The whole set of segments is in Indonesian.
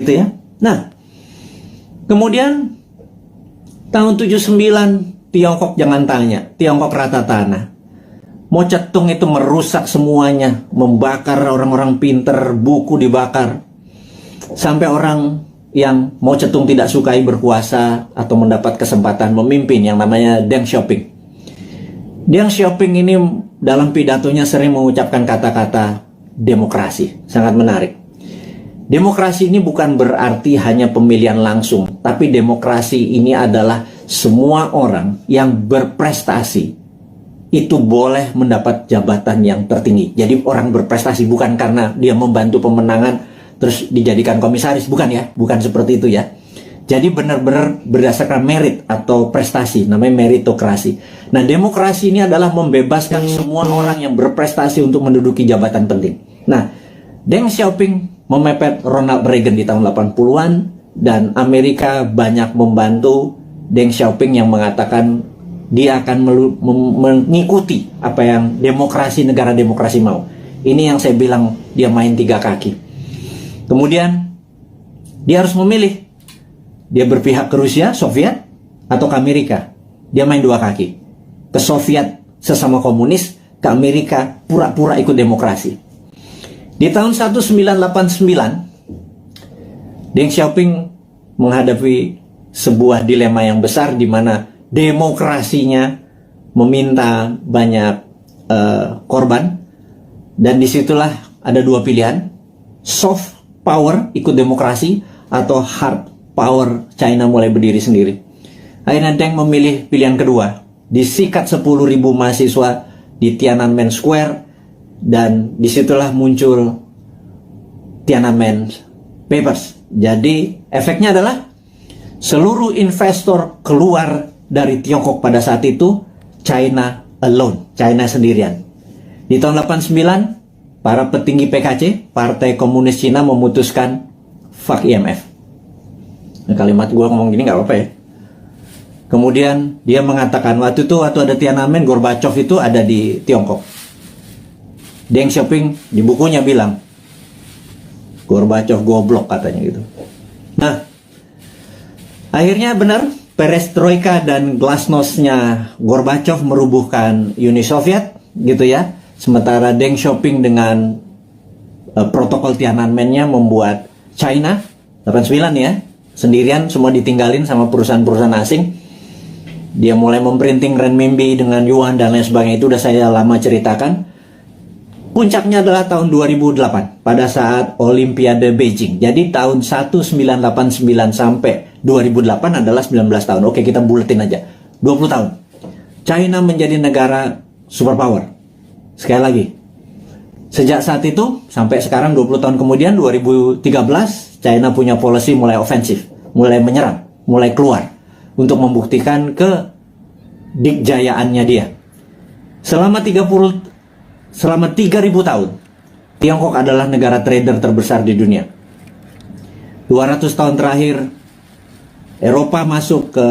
gitu ya. Nah, kemudian tahun 79 Tiongkok jangan tanya, Tiongkok rata tanah. Mao Zedong itu merusak semuanya, membakar orang-orang pinter, buku dibakar. Sampai orang yang Mao Zedong tidak sukai berkuasa atau mendapat kesempatan memimpin yang namanya Deng Xiaoping. Deng Xiaoping ini dalam pidatonya sering mengucapkan kata-kata demokrasi, sangat menarik. Demokrasi ini bukan berarti hanya pemilihan langsung, tapi demokrasi ini adalah semua orang yang berprestasi itu boleh mendapat jabatan yang tertinggi. Jadi orang berprestasi bukan karena dia membantu pemenangan terus dijadikan komisaris, bukan ya, bukan seperti itu ya. Jadi benar-benar berdasarkan merit atau prestasi, namanya meritokrasi. Nah, demokrasi ini adalah membebaskan semua orang yang berprestasi untuk menduduki jabatan penting. Nah, Deng Xiaoping memepet Ronald Reagan di tahun 80-an dan Amerika banyak membantu Deng Xiaoping yang mengatakan dia akan mengikuti apa yang negara demokrasi mau. Ini yang saya bilang dia main tiga kaki. Kemudian dia harus memilih. Dia berpihak ke Rusia, Soviet, atau ke Amerika. Dia main dua kaki. Ke Soviet sesama komunis, ke Amerika pura-pura ikut demokrasi. Di tahun 1989, Deng Xiaoping menghadapi sebuah dilema yang besar di mana demokrasinya meminta banyak korban, dan disitulah ada dua pilihan: soft power ikut demokrasi atau hard power China mulai berdiri sendiri. Akhirnya Deng memilih pilihan kedua. Disikat 10.000 mahasiswa di Tiananmen Square, dan disitulah muncul Tiananmen Papers. Jadi efeknya adalah seluruh investor keluar dari Tiongkok pada saat itu. China alone, China sendirian. Di tahun 89, para petinggi PKC, Partai Komunis Cina, memutuskan fuck IMF. Nah, kalimat gue ngomong gini gak apa-apa ya. Kemudian dia mengatakan waktu ada Tiananmen, Gorbachev itu ada di Tiongkok. Deng Xiaoping di bukunya bilang Gorbachev goblok katanya gitu. Nah, akhirnya benar, perestroika dan glasnost-nya Gorbachev merubuhkan Uni Soviet gitu ya. Sementara Deng Xiaoping dengan protokol Tiananmen-nya membuat China 89 ya, sendirian, semua ditinggalin sama perusahaan-perusahaan asing. Dia mulai memprinting renminbi dengan yuan dan lain sebagainya, itu udah saya lama ceritakan. Puncaknya adalah tahun 2008 pada saat Olimpiade Beijing. Jadi tahun 1989 sampai 2008 adalah 19 tahun. Oke, kita buletin aja. 20 tahun. China menjadi negara superpower. Sekali lagi, sejak saat itu sampai sekarang 20 tahun kemudian 2013, China punya policy mulai ofensif, mulai menyerang, mulai keluar untuk membuktikan kedikjayaannya dia. Selama 3000 tahun, Tiongkok adalah negara trader terbesar di dunia. 200 tahun terakhir, Eropa masuk ke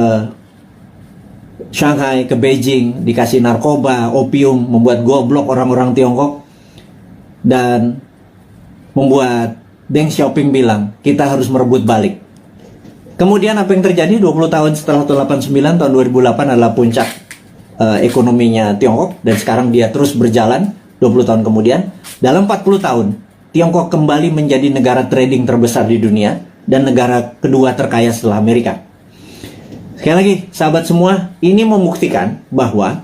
Shanghai, ke Beijing, dikasih narkoba, opium, membuat goblok orang-orang Tiongkok, dan membuat Deng Xiaoping bilang, kita harus merebut balik. Kemudian apa yang terjadi 20 tahun setelah tahun 89, tahun 2008 adalah puncak ekonominya Tiongkok, dan sekarang dia terus berjalan 20 tahun kemudian. Dalam 40 tahun, Tiongkok kembali menjadi negara trading terbesar di dunia dan negara kedua terkaya setelah Amerika. Sekali lagi, sahabat semua, ini membuktikan bahwa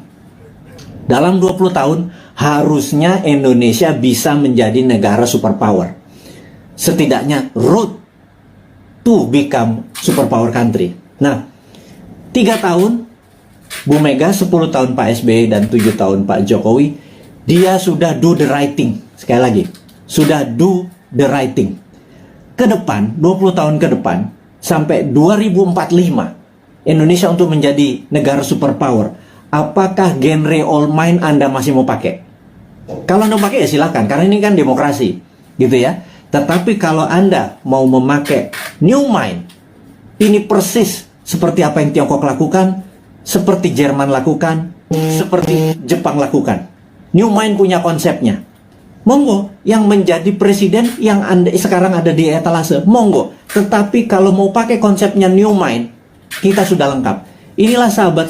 dalam 20 tahun harusnya Indonesia bisa menjadi negara superpower. Setidaknya road to become superpower country. Nah, 3 tahun Bu Mega, 10 tahun Pak SBY, dan 7 tahun Pak Jokowi, dia sudah do the right thing. Sekali lagi, sudah do the right thing. Ke depan, 20 tahun ke depan, sampai 2045, Indonesia untuk menjadi negara superpower, apakah genre old mind Anda masih mau pakai? Kalau Anda pakai ya silakan, karena ini kan demokrasi, gitu ya. Tetapi kalau Anda mau memakai new mind, ini persis seperti apa yang Tiongkok lakukan, seperti Jerman lakukan, seperti Jepang lakukan. New mind punya konsepnya. monggo. Yang menjadi presiden yang sekarang ada di etalase, monggo. Tetapi kalau mau pakai konsepnya new mind, kita sudah lengkap. Inilah sahabat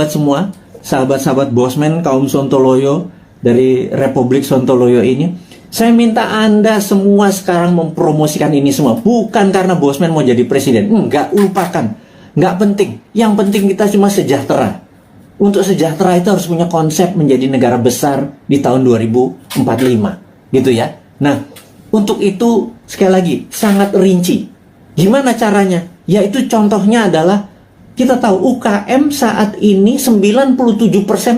semua, sahabat-sahabat Bosman, kaum Sontoloyo dari Republik Sontoloyo ini. Saya minta Anda semua sekarang mempromosikan ini semua. Bukan karena Bosman mau jadi presiden. Enggak, lupakan. Enggak penting. Yang penting kita cuma sejahtera. Untuk sejahtera itu harus punya konsep menjadi negara besar di tahun 2045. Gitu ya. Nah, untuk itu sekali lagi sangat rinci. Gimana caranya? Yaitu contohnya adalah kita tahu UKM saat ini 97%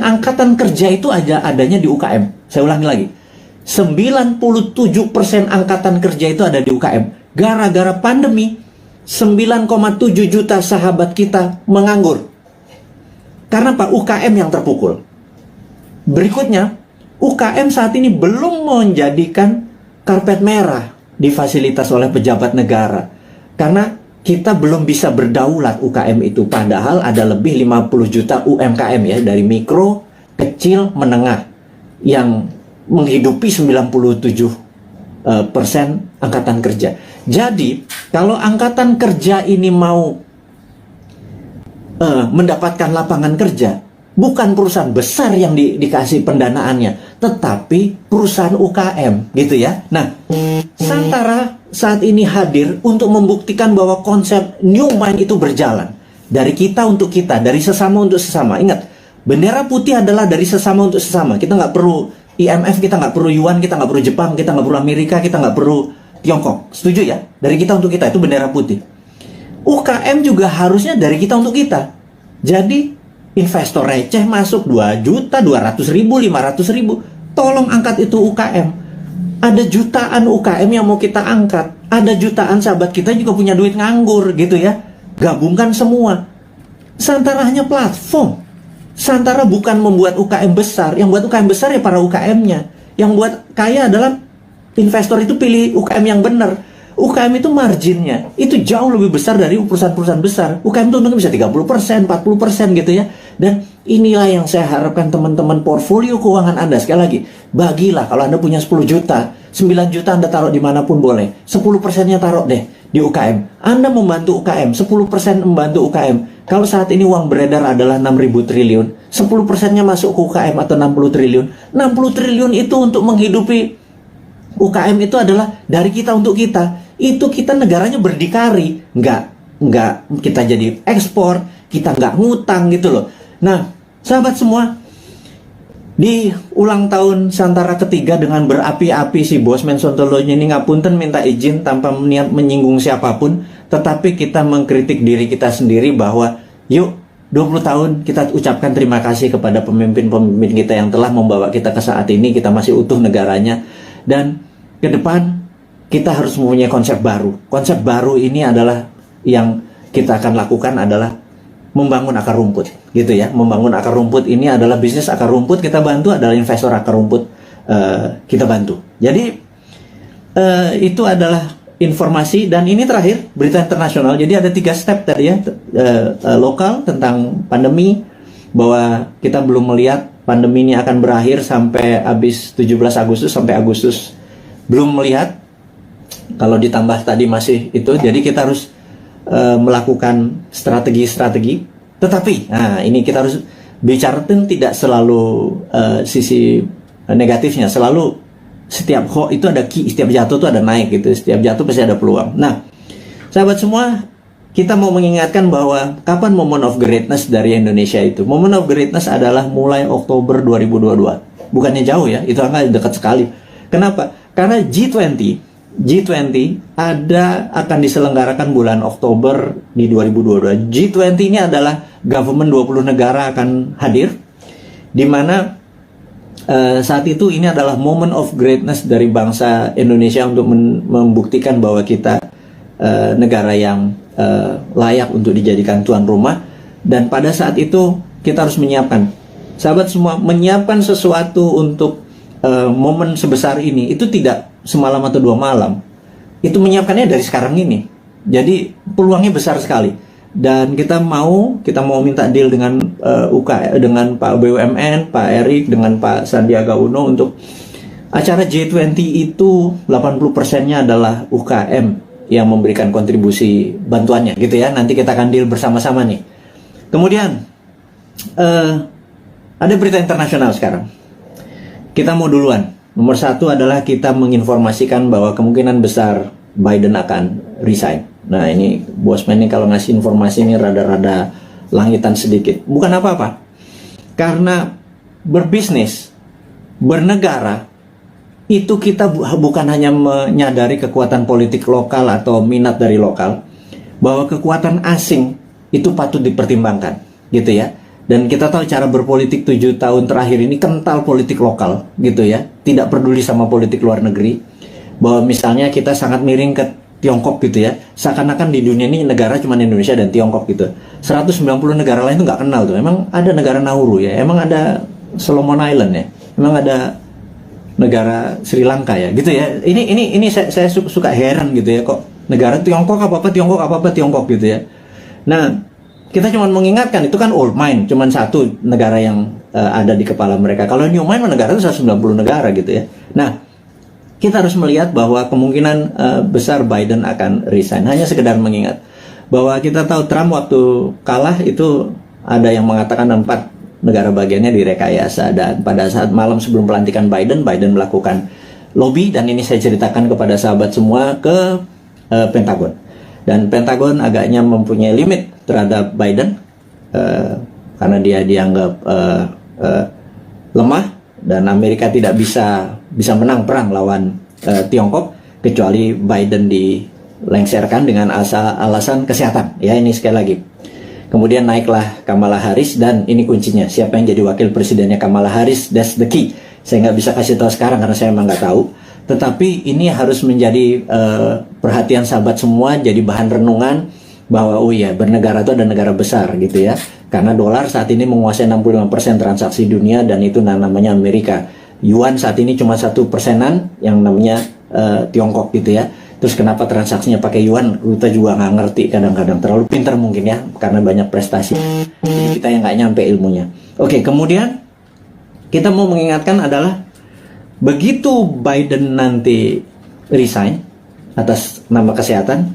angkatan kerja itu adanya di UKM. Saya ulangi lagi. 97% angkatan kerja itu ada di UKM. Gara-gara pandemi, 9,7 juta sahabat kita menganggur. Karena Pak, UKM yang terpukul. Berikutnya, UKM saat ini belum menjadikan karpet merah di fasilitas oleh pejabat negara. Karena kita belum bisa berdaulat UKM itu. Padahal ada lebih 50 juta UMKM ya, dari mikro, kecil, menengah, yang menghidupi 97% angkatan kerja. Jadi, kalau angkatan kerja ini mau mendapatkan lapangan kerja, bukan perusahaan besar yang dikasih pendanaannya, tetapi perusahaan UKM, gitu ya. Nah, Santara saat ini hadir untuk membuktikan bahwa konsep new mind itu berjalan. Dari kita untuk kita, dari sesama untuk sesama. Ingat, bendera putih adalah dari sesama untuk sesama. Kita nggak perlu IMF, kita nggak perlu Yuan, kita nggak perlu Jepang, kita nggak perlu Amerika, kita nggak perlu Tiongkok. Setuju ya? Dari kita untuk kita, itu bendera putih. UKM juga harusnya dari kita untuk kita. Jadi investor receh masuk 2 juta, 200 ribu, 500 ribu. Tolong angkat itu UKM. Ada jutaan UKM yang mau kita angkat. Ada jutaan sahabat kita juga punya duit nganggur gitu ya. Gabungkan semua. Santara hanya platform. Santara bukan membuat UKM besar. Yang buat UKM besar ya para UKM-nya. Yang buat kaya adalah investor itu pilih UKM yang benar. UKM itu marginnya itu jauh lebih besar dari perusahaan-perusahaan besar. UKM itu untungnya bisa 30%, 40% gitu ya. Dan inilah yang saya harapkan teman-teman portfolio keuangan Anda. Sekali lagi, bagilah kalau Anda punya 10 juta, 9 juta Anda taruh dimanapun boleh. 10%-nya taruh deh di UKM. Anda membantu UKM, 10% membantu UKM. Kalau saat ini uang beredar adalah 6.000 triliun, 10%-nya masuk ke UKM atau 60 triliun. 60 triliun itu untuk menghidupi UKM itu adalah dari kita untuk kita. Itu kita negaranya berdikari, nggak kita jadi ekspor, kita nggak ngutang gitu loh. Nah, sahabat semua, di ulang tahun Santara ketiga dengan berapi-api si Bosman Sontoloyo ini, ngapunten minta izin tanpa niat menyinggung siapapun, tetapi kita mengkritik diri kita sendiri bahwa yuk 20 tahun kita ucapkan terima kasih kepada pemimpin-pemimpin kita yang telah membawa kita ke saat ini, kita masih utuh negaranya, dan ke depan kita harus mempunyai konsep baru. Konsep baru ini adalah yang kita akan lakukan adalah membangun akar rumput, gitu ya. Membangun akar rumput ini adalah bisnis akar rumput kita bantu, adalah investor akar rumput kita bantu. Jadi itu adalah informasi, dan ini terakhir berita internasional. Jadi ada 3 step tadi ya, lokal tentang pandemi, bahwa kita belum melihat pandemi ini akan berakhir sampai habis 17 Agustus sampai Agustus, belum melihat. Kalau ditambah tadi masih itu, jadi kita harus melakukan strategi-strategi. Tetapi, nah ini kita harus bicara tidak selalu sisi negatifnya. Selalu setiap itu ada key, setiap jatuh itu ada naik gitu. Setiap jatuh pasti ada peluang. Nah, sahabat semua, kita mau mengingatkan bahwa kapan moment of greatness dari Indonesia itu? Moment of greatness adalah mulai Oktober 2022. Bukannya jauh ya, itu angka dekat sekali. Kenapa? Karena G20 akan diselenggarakan bulan Oktober di 2022. G20 ini adalah government 20 negara akan hadir, di mana saat itu ini adalah moment of greatness dari bangsa Indonesia untuk membuktikan bahwa kita negara yang layak untuk dijadikan tuan rumah. Dan pada saat itu kita harus menyiapkan, sahabat semua, menyiapkan sesuatu untuk momen sebesar ini. Itu tidak semalam atau 2 malam, itu menyiapkannya dari sekarang ini. Jadi peluangnya besar sekali. dan kita mau minta deal dengan dengan Pak BUMN, Pak Erik, dengan Pak Sandiaga Uno untuk acara G20 itu 80%-nya adalah UKM yang memberikan kontribusi bantuannya gitu ya. Nanti kita akan deal bersama-sama nih. Kemudian ada berita internasional sekarang. Kita mau duluan. Nomor satu adalah kita menginformasikan bahwa kemungkinan besar Biden akan resign. Nah ini Bosman ini kalau ngasih informasi ini rada-rada langitan sedikit. Bukan apa-apa. Karena berbisnis, bernegara, itu kita bukan hanya menyadari kekuatan politik lokal atau minat dari lokal, bahwa kekuatan asing itu patut dipertimbangkan, gitu ya. Dan kita tahu cara berpolitik 7 tahun terakhir ini kental politik lokal, gitu ya. Tidak peduli sama politik luar negeri. Bahwa misalnya kita sangat miring ke Tiongkok gitu ya, seakan-akan di dunia ini negara cuma Indonesia dan Tiongkok gitu. 190 negara lain itu nggak kenal tuh. Emang ada negara Nauru ya, emang ada Solomon Island ya, emang ada negara Sri Lanka ya, gitu ya. Ini saya suka heran gitu ya, kok negara Tiongkok apa Tiongkok gitu ya. Nah, kita cuma mengingatkan itu kan old mind, cuma satu negara yang ada di kepala mereka. Kalau new mind negara itu 190 negara gitu ya. Nah, kita harus melihat bahwa kemungkinan besar Biden akan resign. Hanya sekedar mengingat bahwa kita tahu Trump waktu kalah itu ada yang mengatakan 4 negara bagiannya direkayasa, dan pada saat malam sebelum pelantikan Biden melakukan lobby, dan ini saya ceritakan kepada sahabat semua, ke Pentagon. Dan Pentagon agaknya mempunyai limit terhadap Biden karena dia dianggap lemah, dan Amerika tidak bisa menang perang lawan Tiongkok kecuali Biden dilengserkan dengan alasan kesehatan. Ya, ini sekali lagi. Kemudian naiklah Kamala Harris, dan ini kuncinya, siapa yang jadi wakil presidennya Kamala Harris, that's the key. Saya nggak bisa kasih tahu sekarang karena saya emang nggak tahu. Tetapi ini harus menjadi perhatian sahabat semua, jadi bahan renungan bahwa oh iya, bernegara itu ada negara besar gitu ya. Karena dolar saat ini menguasai 65% transaksi dunia, dan itu namanya Amerika. Yuan saat ini cuma 1%-an yang namanya Tiongkok gitu ya. Terus kenapa transaksinya pakai yuan, kita juga nggak ngerti kadang-kadang. Terlalu pintar mungkin ya, karena banyak prestasi. Jadi kita yang nggak nyampe ilmunya. Oke, kemudian kita mau mengingatkan adalah begitu Biden nanti resign atas nama kesehatan,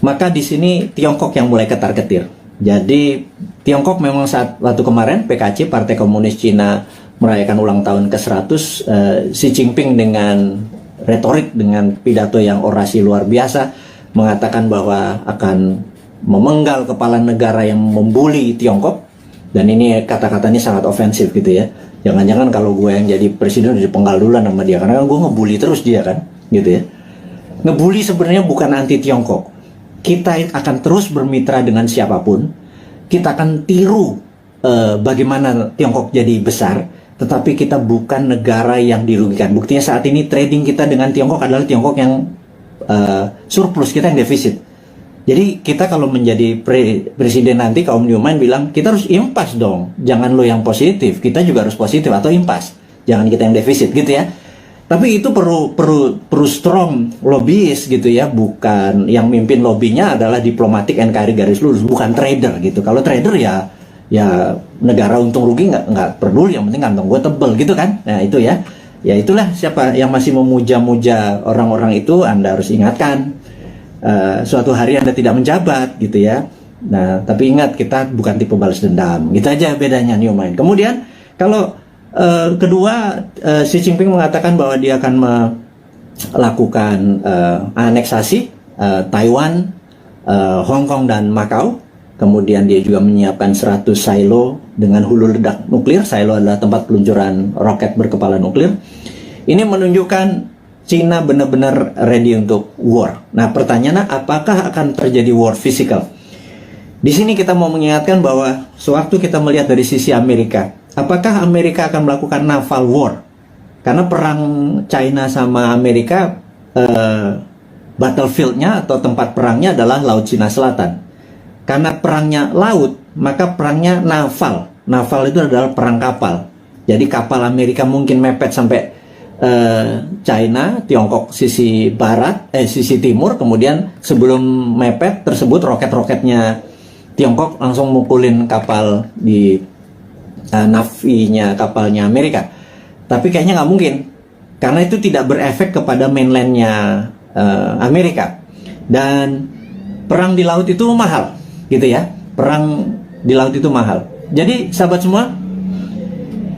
maka di sini Tiongkok yang mulai ketar-ketir. Jadi Tiongkok memang waktu kemarin PKC, Partai Komunis Cina, merayakan ulang tahun ke-100, Xi Jinping dengan retorik, dengan pidato yang orasi luar biasa, mengatakan bahwa akan memenggal kepala negara yang membuli Tiongkok, dan ini kata-katanya sangat ofensif gitu ya. Jangan-jangan kalau gue yang jadi presiden udah dipenggal duluan sama dia, karena gue ngebully terus dia kan, gitu ya. Ngebully sebenarnya bukan anti Tiongkok. Kita akan terus bermitra dengan siapapun, kita akan tiru bagaimana Tiongkok jadi besar, tetapi kita bukan negara yang dirugikan. Buktinya saat ini trading kita dengan Tiongkok adalah Tiongkok yang surplus, kita yang defisit. Jadi kita kalau menjadi presiden nanti, kaum Newman bilang kita harus impas dong, jangan lo yang positif, kita juga harus positif atau impas, jangan kita yang defisit gitu ya. Tapi itu perlu strong lobbyist gitu ya, bukan yang mimpin lobbynya adalah diplomatik NKRI garis lurus, bukan trader gitu. Kalau trader ya negara untung rugi nggak peduli, yang penting kantong gue tebel gitu kan. Nah itu ya itulah, siapa yang masih memuja-muja orang-orang itu, Anda harus ingatkan suatu hari Anda tidak menjabat gitu ya. Nah tapi ingat, kita bukan tipe balas dendam, gitu aja bedanya Newman. Kemudian kalau kedua, Xi Jinping mengatakan bahwa dia akan melakukan aneksasi Taiwan, Hong Kong dan Macau. Kemudian dia juga menyiapkan 100 silo dengan hulu ledak nuklir. Silo adalah tempat peluncuran roket berkepala nuklir. Ini menunjukkan Cina benar-benar ready untuk war. Nah, pertanyaannya, apakah akan terjadi war physical? Di sini kita mau mengingatkan bahwa sewaktu kita melihat dari sisi Amerika, apakah Amerika akan melakukan naval war? Karena perang China sama Amerika, battlefield-nya atau tempat perangnya adalah Laut Cina Selatan. Karena perangnya laut, maka perangnya naval. Naval itu adalah perang kapal. Jadi kapal Amerika mungkin mepet sampai China, Tiongkok sisi barat, sisi timur. Kemudian sebelum mepet tersebut, roket-roketnya Tiongkok langsung mukulin kapal di navinya kapalnya Amerika. Tapi kayaknya nggak mungkin, karena itu tidak berefek kepada mainlandnya Amerika. Dan perang di laut itu mahal, gitu ya. Perang di laut itu mahal. Jadi sahabat semua,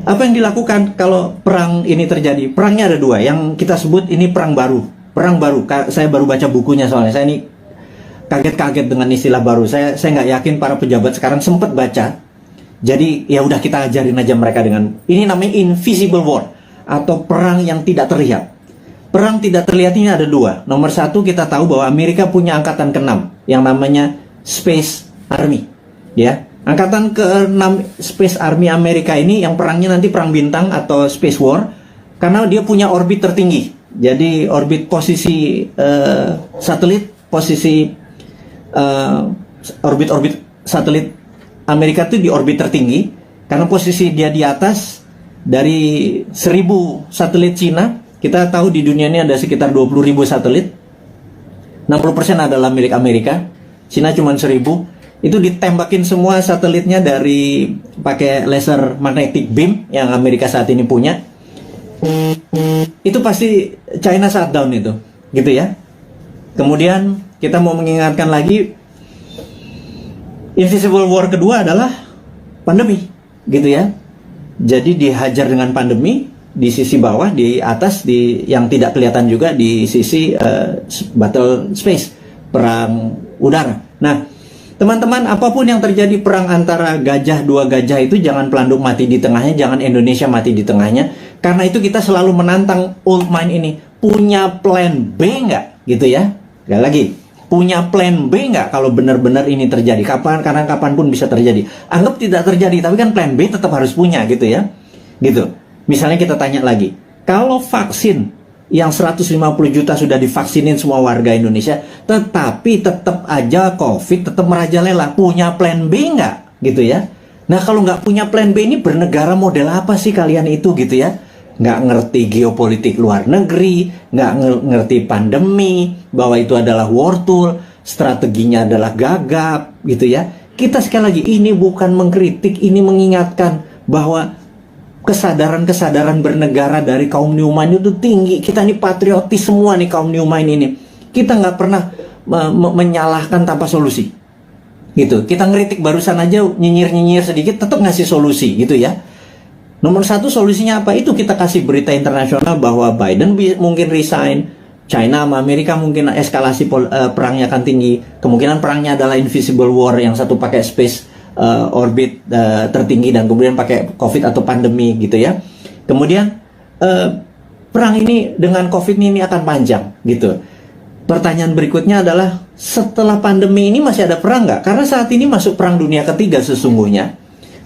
apa yang dilakukan kalau perang ini terjadi? Perangnya ada dua, yang kita sebut ini perang baru. Perang baru, saya baru baca bukunya soalnya. Saya ini kaget-kaget dengan istilah baru. Saya nggak yakin para pejabat sekarang sempat baca. Jadi ya udah kita ajarin aja mereka dengan ini, namanya invisible war atau perang yang tidak terlihat. Perang tidak terlihat ini ada dua. Nomor satu, kita tahu bahwa Amerika punya angkatan ke-6 yang namanya Space Army, ya. Angkatan ke-6 Space Army Amerika ini yang perangnya nanti perang bintang atau Space War, karena dia punya orbit tertinggi. Jadi orbit posisi satelit, posisi orbit satelit Amerika itu di orbit tertinggi, karena posisi dia di atas dari 1.000 satelit Cina. Kita tahu di dunia ini ada sekitar 20.000 satelit, 60% adalah milik Amerika, Cina cuma 1.000. Itu ditembakin semua satelitnya dari pakai laser magnetic beam yang Amerika saat ini punya. Itu pasti China shutdown itu, gitu ya. Kemudian kita mau mengingatkan lagi, invisible war kedua adalah pandemi, gitu ya. Jadi dihajar dengan pandemi di sisi bawah, di atas, di yang tidak kelihatan juga di sisi battle space, perang udara. Nah, teman-teman, apapun yang terjadi perang antara dua gajah itu jangan pelanduk mati di tengahnya, jangan Indonesia mati di tengahnya. Karena itu kita selalu menantang old mind ini, punya plan B nggak, gitu ya. Sekali lagi, punya plan B nggak kalau benar-benar ini terjadi? Karena kapanpun bisa terjadi. Anggap tidak terjadi, tapi kan plan B tetap harus punya, gitu ya. Gitu. Misalnya kita tanya lagi, kalau vaksin yang 150 juta sudah divaksinin semua warga Indonesia, tetapi tetap aja COVID tetap merajalela, punya plan B nggak, gitu ya? Nah, kalau nggak punya plan B ini bernegara model apa sih kalian itu, gitu ya? Nggak ngerti geopolitik luar negeri, nggak ngerti pandemi, bahwa itu adalah war tool, strateginya adalah gagap, gitu ya. Kita sekali lagi, ini bukan mengkritik, ini mengingatkan bahwa kesadaran bernegara dari kaum New Mind itu tinggi. Kita ini patriotis semua nih, kaum New Mind ini. Kita nggak pernah menyalahkan tanpa solusi, gitu. Kita ngeritik barusan aja, nyinyir sedikit, tetap ngasih solusi, gitu ya. Nomor satu solusinya apa? Itu kita kasih berita internasional bahwa Biden mungkin resign, China sama Amerika mungkin eskalasi perangnya akan tinggi. Kemungkinan perangnya adalah invisible war, yang satu pakai space orbit tertinggi dan kemudian pakai COVID atau pandemi, gitu ya. Kemudian perang ini dengan COVID ini akan panjang, gitu. Pertanyaan berikutnya adalah, setelah pandemi ini masih ada perang nggak? Karena saat ini masuk perang dunia ketiga sesungguhnya.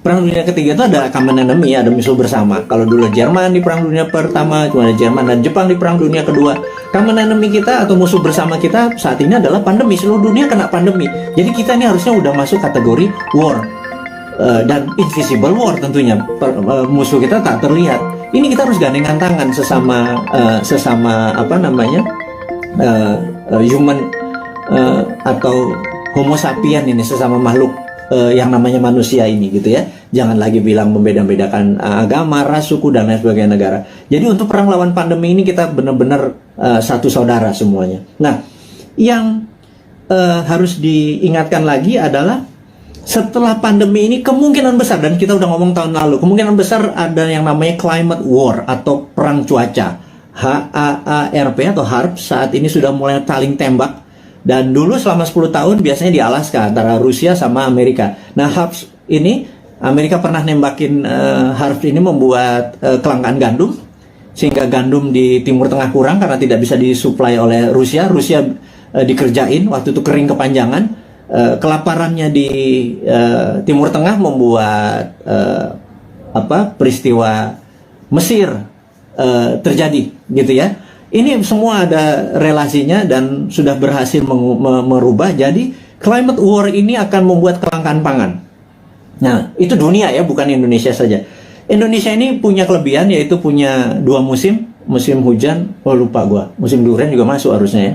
Perang dunia ketiga itu ada common enemy, ada musuh bersama. Kalau dulu Jerman di perang dunia pertama, cuma ada Jerman dan Jepang di perang dunia kedua. Common enemy kita atau musuh bersama kita saat ini adalah pandemi. Seluruh dunia kena pandemi. Jadi kita ini harusnya udah masuk kategori war. Dan invisible war tentunya. Musuh kita tak terlihat. Ini kita harus gandengan tangan sesama apa namanya, human atau homo sapien ini, sesama makhluk yang namanya manusia ini, gitu ya. Jangan lagi bilang membeda-bedakan agama, ras, suku, dan lain sebagainya negara. Jadi untuk perang lawan pandemi ini kita benar-benar satu saudara semuanya. Nah, yang harus diingatkan lagi adalah setelah pandemi ini kemungkinan besar, dan kita udah ngomong tahun lalu, kemungkinan besar ada yang namanya climate war atau perang cuaca. HAARP atau HARP saat ini sudah mulai saling tembak. Dan dulu selama 10 tahun biasanya di Alaska antara Rusia sama Amerika. Nah, HARP ini, Amerika pernah nembakin HARP ini membuat kelangkaan gandum, sehingga gandum di Timur Tengah kurang karena tidak bisa disuplai oleh Rusia. Rusia dikerjain, waktu itu kering kepanjangan. Kelaparannya di Timur Tengah membuat peristiwa Mesir terjadi, gitu ya. Ini semua ada relasinya dan sudah berhasil merubah. Jadi climate war ini akan membuat kelangkaan pangan. Nah, itu dunia ya, bukan Indonesia saja. Indonesia ini punya kelebihan, yaitu punya 2 musim. Musim hujan, lupa gua. Musim durian juga masuk harusnya ya.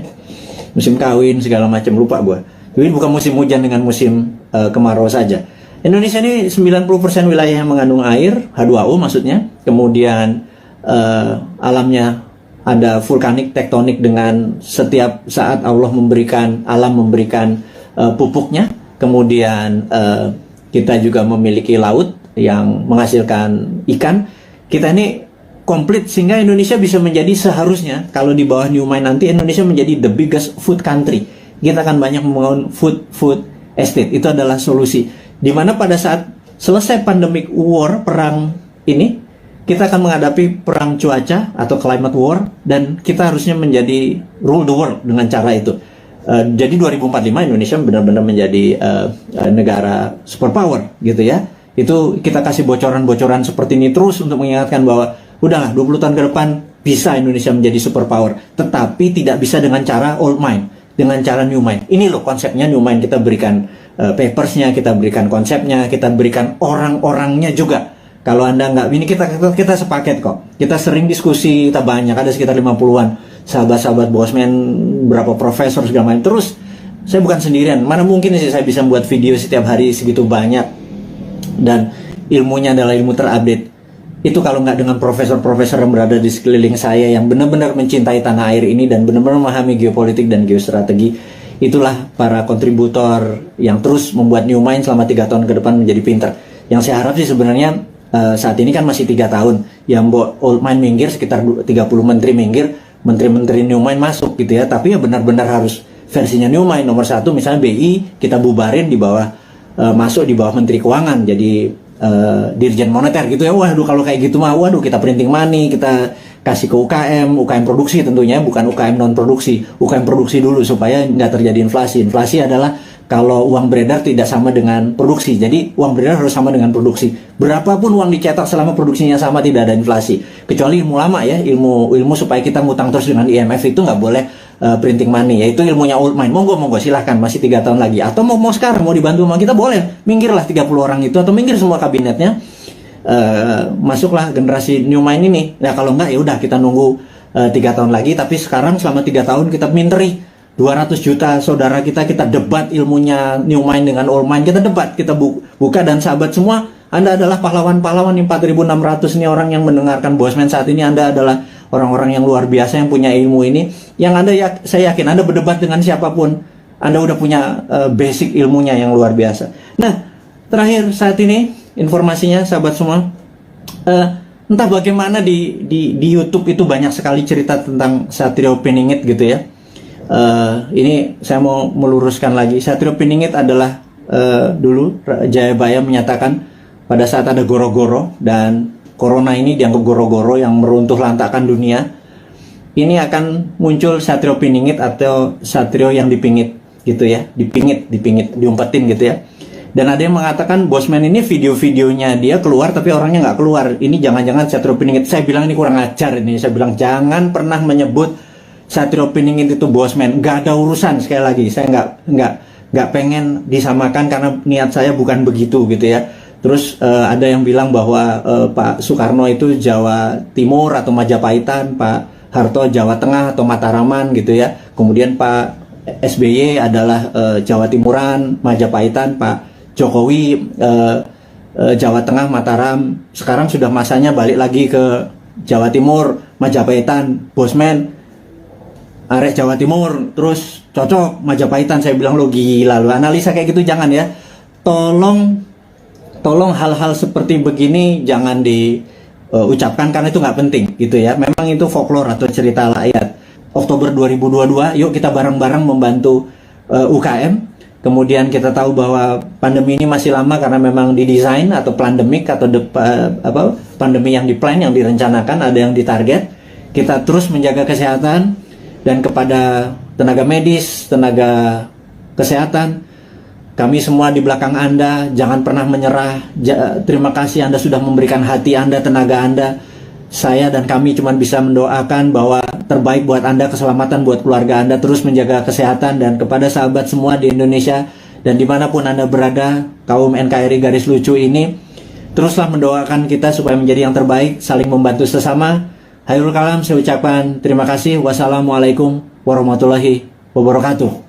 Musim kawin segala macam, lupa gua. Jadi bukan musim hujan dengan musim kemarau saja. Indonesia ini 90% wilayah yang mengandung air, H2O maksudnya. Kemudian alamnya ada vulkanik, tektonik, dengan setiap saat alam memberikan pupuknya. Kemudian kita juga memiliki laut yang menghasilkan ikan. Kita ini komplit sehingga Indonesia bisa menjadi, seharusnya kalau di bawah New Mind nanti, Indonesia menjadi the biggest food country. Kita akan banyak membangun food estate. Itu adalah solusi. Dimana pada saat selesai pandemic war, perang ini, kita akan menghadapi perang cuaca atau climate war, dan kita harusnya menjadi rule the world dengan cara itu. Jadi 2045 Indonesia benar-benar menjadi negara superpower gitu ya. Itu kita kasih bocoran-bocoran seperti ini terus untuk mengingatkan bahwa udahlah 20 tahun ke depan bisa Indonesia menjadi superpower, tetapi tidak bisa dengan cara old mind, dengan cara new mind. Ini loh konsepnya new mind. Kita berikan papersnya, kita berikan konsepnya, kita berikan orang-orangnya juga. Kalau Anda nggak, ini kita sepaket kok. Kita sering diskusi, kita banyak, ada sekitar 50-an sahabat-sahabat Bosman, berapa profesor segala macam. Terus saya bukan sendirian. Mana mungkin sih saya bisa buat video setiap hari segitu banyak, dan ilmunya adalah ilmu terupdate. Itu kalau nggak dengan profesor-profesor yang berada di sekeliling saya yang benar-benar mencintai tanah air ini dan benar-benar memahami geopolitik dan geostrategi. Itulah para kontributor yang terus membuat New Mind selama 3 tahun ke depan menjadi pintar. Yang saya harap sih sebenarnya saat ini kan masih 3 tahun, yang old mind minggir, sekitar 30 menteri minggir, menteri-menteri New Mind masuk gitu ya. Tapi ya benar-benar harus versinya New Mind. Nomor 1 misalnya BI kita bubarin di bawah, masuk di bawah Menteri Keuangan, jadi Dirjen Moneter gitu ya. Waduh, kalau kayak gitu mah waduh, kita printing money, kita kasih ke UKM produksi tentunya, bukan UKM non produksi, UKM produksi dulu supaya nggak terjadi inflasi. Inflasi adalah kalau uang beredar tidak sama dengan produksi, jadi uang beredar harus sama dengan produksi. Berapapun uang dicetak selama produksinya sama, tidak ada inflasi. Kecuali ilmu lama ya, ilmu supaya kita ngutang terus dengan IMF itu nggak boleh printing money, yaitu ilmunya old mind. Monggo silahkan, masih 3 tahun lagi. Atau mau sekarang mau dibantu sama kita boleh, minggirlah 30 orang itu, atau minggir semua kabinetnya, masuklah generasi New Mind ini. Nah kalau enggak ya udah kita nunggu 3 tahun lagi. Tapi sekarang selama 3 tahun kita minteri 200 juta saudara kita debat ilmunya New Mind dengan Old Mind, kita debat, kita buka. Dan sahabat semua, Anda adalah pahlawan-pahlawan 4.600 ini orang yang mendengarkan Bosman saat ini. Anda adalah orang-orang yang luar biasa yang punya ilmu ini, yang saya yakin Anda berdebat dengan siapapun, Anda udah punya basic ilmunya yang luar biasa. Nah, terakhir saat ini informasinya sahabat semua, entah bagaimana di YouTube itu banyak sekali cerita tentang Satrio Piningit gitu ya. Ini saya mau meluruskan lagi. Satrio Piningit adalah dulu Jayabaya menyatakan pada saat ada goro-goro, dan corona ini dianggap goro-goro yang meruntuh lantakan dunia, ini akan muncul Satrio Piningit atau Satrio yang dipingit gitu ya, dipingit, diumpetin gitu ya. Dan ada yang mengatakan Bosman ini video-videonya dia keluar tapi orangnya nggak keluar. Ini jangan-jangan Satrio Piningit. Saya bilang ini kurang ajar ini. Saya bilang jangan pernah menyebut Satrio Piningit itu Bosman. Nggak ada urusan, sekali lagi. Saya nggak pengen disamakan karena niat saya bukan begitu gitu ya. Terus ada yang bilang bahwa Pak Soekarno itu Jawa Timur atau Majapahitan, Pak Harto Jawa Tengah atau Mataraman gitu ya. Kemudian Pak SBY adalah Jawa Timuran, Majapahitan, Pak Jokowi Jawa Tengah, Mataram. Sekarang sudah masanya balik lagi ke Jawa Timur, Majapahitan, Bosman arek Jawa Timur, terus cocok Majapahitan. Saya bilang lo gila, lo analisa kayak gitu jangan ya. Tolong hal-hal seperti begini jangan diucapkan karena itu nggak penting gitu ya. Memang itu folklore atau cerita rakyat. Oktober 2022, yuk kita bareng-bareng membantu UKM. Kemudian kita tahu bahwa pandemi ini masih lama karena memang didesain atau pandemik atau pandemi yang diplan, yang direncanakan, ada yang ditarget. Kita terus menjaga kesehatan, dan kepada tenaga medis, tenaga kesehatan, kami semua di belakang Anda, jangan pernah menyerah. Terima kasih Anda sudah memberikan hati Anda, tenaga Anda. Saya dan kami cuma bisa mendoakan bahwa terbaik buat Anda, keselamatan buat keluarga Anda, terus menjaga kesehatan. Dan kepada sahabat semua di Indonesia dan dimanapun Anda berada, kaum NKRI garis lucu ini, teruslah mendoakan kita supaya menjadi yang terbaik, saling membantu sesama. Hairul kalam, saya ucapkan terima kasih. Wassalamualaikum warahmatullahi wabarakatuh.